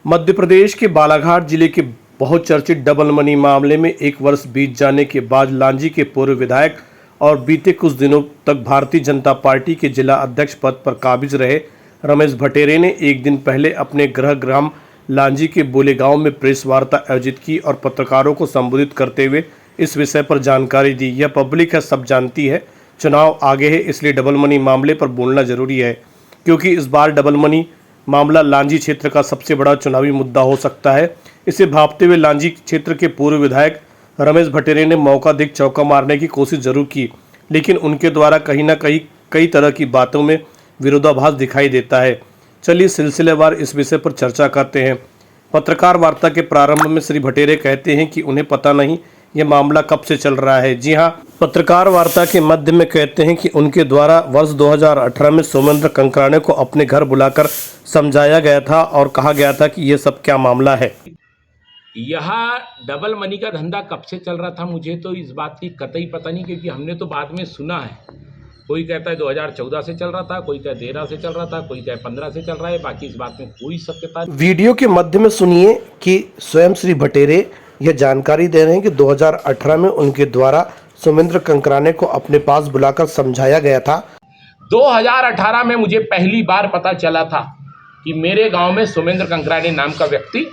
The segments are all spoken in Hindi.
मध्य प्रदेश के बालाघाट जिले के बहुचर्चित डबल मनी मामले में 1 वर्ष बीत जाने के बाद लांजी के पूर्व विधायक और बीते कुछ दिनों तक भारतीय जनता पार्टी के जिला अध्यक्ष पद पर काबिज रहे रमेश भटेरे ने एक दिन पहले अपने गृह ग्राम लांजी के बोले गांव में प्रेस वार्ता आयोजित की और पत्रकारों को संबोधित करते हुए इस विषय पर जानकारी दी। यह पब्लिक है, सब जानती है, चुनाव आगे है, इसलिए डबल मनी मामले पर बोलना जरूरी है, क्योंकि इस बार डबल मनी मामला लांजी क्षेत्र का सबसे बड़ा चुनावी मुद्दा हो सकता है। इसे भांपते हुए लांजी क्षेत्र के पूर्व विधायक रमेश भटेरे ने मौका देख चौका मारने की कोशिश जरूर की, लेकिन उनके द्वारा कहीं ना कहीं कई तरह की बातों में विरोधाभास दिखाई देता है। चलिए सिलसिलेवार इस विषय पर चर्चा करते हैं। पत्रकार वार्ता के प्रारंभ में श्री भटेरे कहते हैं कि उन्हें पता नहीं यह मामला कब से चल रहा है। जी हां, पत्रकार वार्ता के मध्य में कहते हैं कि उनके द्वारा वर्ष 2018 में सोमेंद्र कंकराने को अपने घर बुलाकर समझाया गया था और कहा गया था कि यह सब क्या मामला है। यह डबल मनी का धंधा कब से चल रहा था मुझे तो इस बात की कतई पता नहीं, क्योंकि हमने तो बाद में सुना है। कोई कहता है 2014 से चल रहा था, कोई कहता 13 से चल रहा था, कोई कहता 15 से चल रहा है, बाकी इस बात में कोई सत्यता नहीं। वीडियो के मध्य में सुनिए कि स्वयं श्री भटेरे यह जानकारी दे रहे हैं कि 2018 में उनके द्वारा सोमेंद्र कंकराने को अपने पास बुलाकर समझाया गया था। 2018 में मुझे पहली बार पता चला था कि मेरे गांव में सोमेंद्र कंकराने नाम का व्यक्ति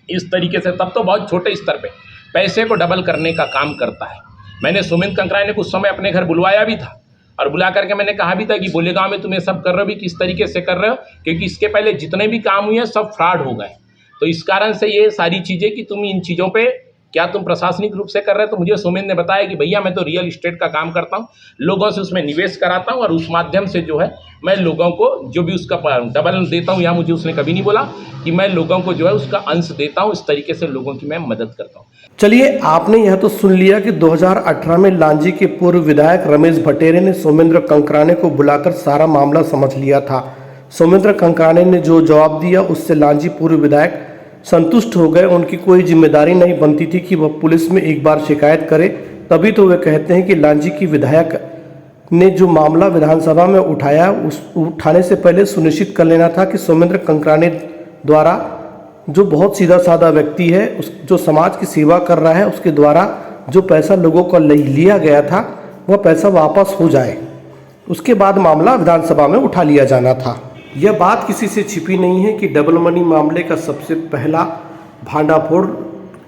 इस तरीके से, तब तो बहुत छोटे स्तर पे, पैसे को डबल करने का काम करता है। मैंने सोमेंद्र कंकराने को उस समय अपने घर बुलवाया भी था और बुला करके मैंने कहा भी था कि बोले गांव में तुम ये सब कर रहे हो भी किस तरीके से कर रहे हो, क्योंकि इसके पहले जितने भी काम हुए हैं सब फ्रॉड हो गए। तो इस कारण से ये सारी चीज़ें कि तुम इन चीज़ों पे क्या तुम प्रशासनिक रूप से कर रहे हो। तो मुझे सोमेंद्र ने बताया कि भैया मैं तो रियल इस्टेट का काम करता हूँ, लोगों से उसमें निवेश कराता हूँ और उस माध्यम से जो है मैं लोगों को जो भी उसका डबल देता हूँ, या मुझे उसने कभी नहीं बोला कि मैं लोगों को जो है उसका अंश देता हूँ। इस तरीके से लोगों की मैं मदद करता हूँ। चलिए, आपने यह तो सुन लिया कि 2018 में लांजी के पूर्व विधायक रमेश भटेरे ने सोमेंद्र कंकराने को बुलाकर सारा मामला समझ लिया था। सोमेंद्र कंकराने ने जो जवाब दिया उससे लांजी पूर्व विधायक संतुष्ट हो गए। उनकी कोई जिम्मेदारी नहीं बनती थी कि वह पुलिस में एक बार शिकायत करे, तभी तो वे कहते हैं कि लांजी की विधायक ने जो मामला विधानसभा में उठाया उस उठाने से पहले सुनिश्चित कर लेना था कि सोमेंद्र कंकराने द्वारा, जो बहुत सीधा साधा व्यक्ति है, जो समाज की सेवा कर रहा है, उसके द्वारा जो पैसा लोगों का लिया गया था वह पैसा वापस हो जाए। उसके बाद मामला विधानसभा में उठा लिया जाना था। यह बात किसी से छिपी नहीं है कि डबल मनी मामले का सबसे पहला भांडाफोड़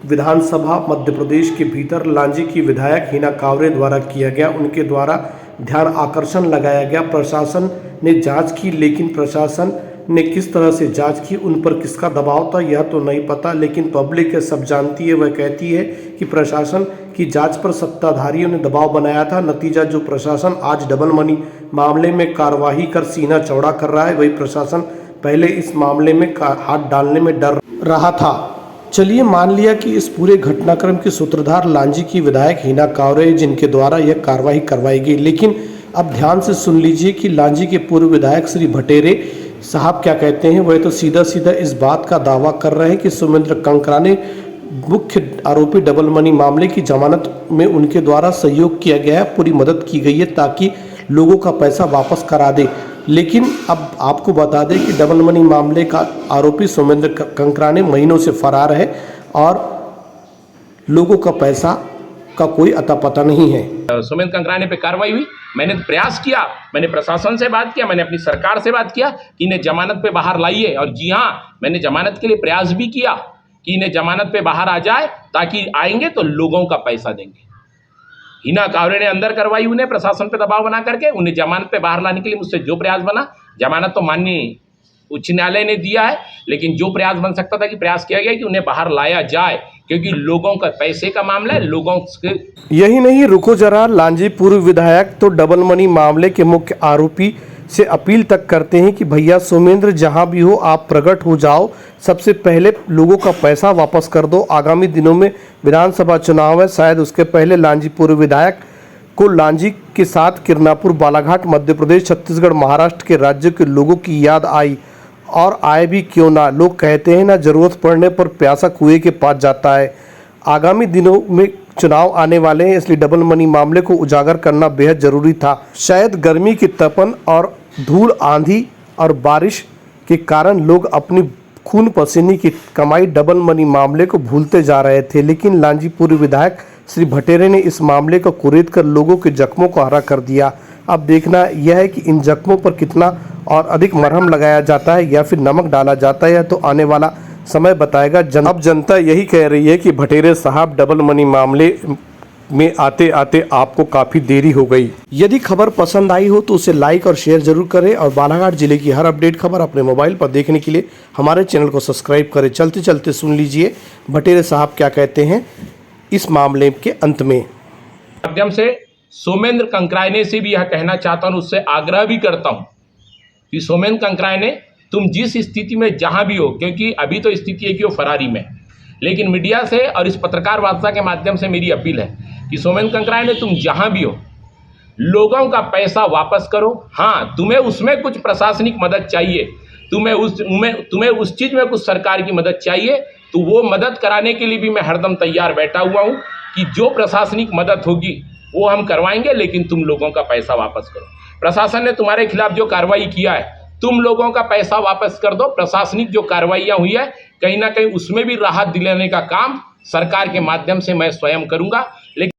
विधानसभा मध्य प्रदेश के भीतर लांजी की विधायक हिना कांवरे द्वारा किया गया। उनके द्वारा ध्यान आकर्षण लगाया गया। प्रशासन ने जांच की, लेकिन प्रशासन ने किस तरह से जांच की, उन पर किसका दबाव था यह तो नहीं पता, लेकिन पब्लिक है, सब जानती है। वह कहती है कि प्रशासन की जांच पर सत्ताधारियों ने दबाव बनाया था। नतीजा जो प्रशासन आज डबल मनी मामले में कार्यवाही कर सीना चौड़ा कर रहा है, वही प्रशासन पहले इस मामले में हाथ डालने में डर रहा था। चलिए, मान लिया कि इस पूरे घटनाक्रम के सूत्रधार लांजी की विधायक हिना कांवरे, जिनके द्वारा यह कार्रवाई करवाई गई, लेकिन अब ध्यान से सुन लीजिए कि लांजी के पूर्व विधायक श्री भटेरे साहब क्या कहते हैं। वह तो सीधा सीधा इस बात का दावा कर रहे हैं कि सोमेंद्र कंकराने मुख्य आरोपी डबल मनी मामले की जमानत में उनके द्वारा सहयोग किया गया है, पूरी मदद की गई है ताकि लोगों का पैसा वापस करा दे। लेकिन अब आपको बता दें कि डबल मनी मामले का आरोपी सोमेंद्र कंकराने महीनों से फरार है और लोगों का पैसा का कोई अता पता नहीं है। सोमेंद्र कंकराने पे कार्रवाई हुई, मैंने प्रयास किया, मैंने प्रशासन से बात किया, मैंने अपनी सरकार से बात किया कि इन्हें जमानत पे बाहर लाइए। और जी हाँ, मैंने जमानत के लिए प्रयास भी किया कि इन्हें जमानत पे बाहर आ जाए, ताकि आएंगे तो लोगों का पैसा देंगे। हिना कांवरे ने अंदर करवाई, उन्हें प्रशासन पे दबाव बना करके उन्हें जमानत पे बाहर लाने के लिए मुझसे जो प्रयास बना, जमानत तो माननीय उच्च न्यायालय ने दिया है, लेकिन जो प्रयास बन सकता था कि प्रयास किया गया कि उन्हें बाहर लाया जाए, क्योंकि लोगों का पैसे का मामला है। लोगों के यही नहीं, रुको जरा, लांजी पूर्व विधायक तो डबल मनी मामले के मुख्य आरोपी से अपील तक करते हैं कि भैया सोमेंद्र, जहां भी हो आप प्रकट हो जाओ, सबसे पहले लोगों का पैसा वापस कर दो। आगामी दिनों में विधानसभा चुनाव है, शायद उसके पहले लांजी पूर्व विधायक को लांजी के साथ किरनापुर, बालाघाट, मध्य प्रदेश, छत्तीसगढ़, महाराष्ट्र के राज्यों के लोगों की याद आई, और आए भी क्यों ना। लोग कहते हैं ना, जरूरत पड़ने पर प्यासा कुएं के पास जाता है। आगामी दिनों में चुनाव आने वाले हैं, इसलिए डबल मनी मामले को उजागर करना बेहद जरूरी था। शायद गर्मी की तपन और धूल, आंधी और बारिश के कारण लोग अपनी खून पसीने की कमाई डबल मनी मामले को भूलते जा रहे थे, लेकिन लांजी पूर्व विधायक श्री भटेरे ने इस मामले को कुरेद कर लोगों के जख्मों को हरा कर दिया। अब देखना यह है कि इन जख्मों पर कितना और अधिक मरहम लगाया जाता है या फिर नमक डाला जाता है, तो आने वाला समय बताएगा। अब जनता यही कह रही है कि भटेरे साहब डबल मनी मामले में आते आते आपको काफ़ी देरी हो गई। यदि खबर पसंद आई हो तो उसे लाइक और शेयर जरूर करें और बालाघाट जिले की हर अपडेट खबर अपने मोबाइल पर देखने के लिए हमारे चैनल को सब्सक्राइब करें। चलते चलते सुन लीजिए भटेरे साहब क्या कहते हैं इस मामले के अंत में। माध्यम से सोमेंद्र कंकरायने से भी यह कहना चाहता हूँ, उससे आग्रह भी करता हूँ कि सोमेंद्र कंकरायने, तुम जिस स्थिति में जहाँ भी हो, क्योंकि अभी तो स्थिति है कि वो फरारी में, लेकिन मीडिया से और इस पत्रकार वार्ता के माध्यम से मेरी अपील है कि सोमेंद्र कंकरायने, तुम जहाँ भी हो, लोगों का पैसा वापस करो। हाँ, तुम्हें उसमें कुछ प्रशासनिक मदद चाहिए, तुम्हें उस चीज़ में कुछ सरकार की मदद चाहिए, तो वो मदद कराने के लिए भी मैं हरदम तैयार बैठा हुआ हूँ कि जो प्रशासनिक मदद होगी वो हम करवाएंगे, लेकिन तुम लोगों का पैसा वापस करो। प्रशासन ने तुम्हारे खिलाफ जो कार्रवाई किया है, तुम लोगों का पैसा वापस कर दो। प्रशासनिक जो कार्रवाइयाँ हुई है, कहीं ना कहीं उसमें भी राहत दिलाने का काम सरकार के माध्यम से मैं स्वयं करूंगा।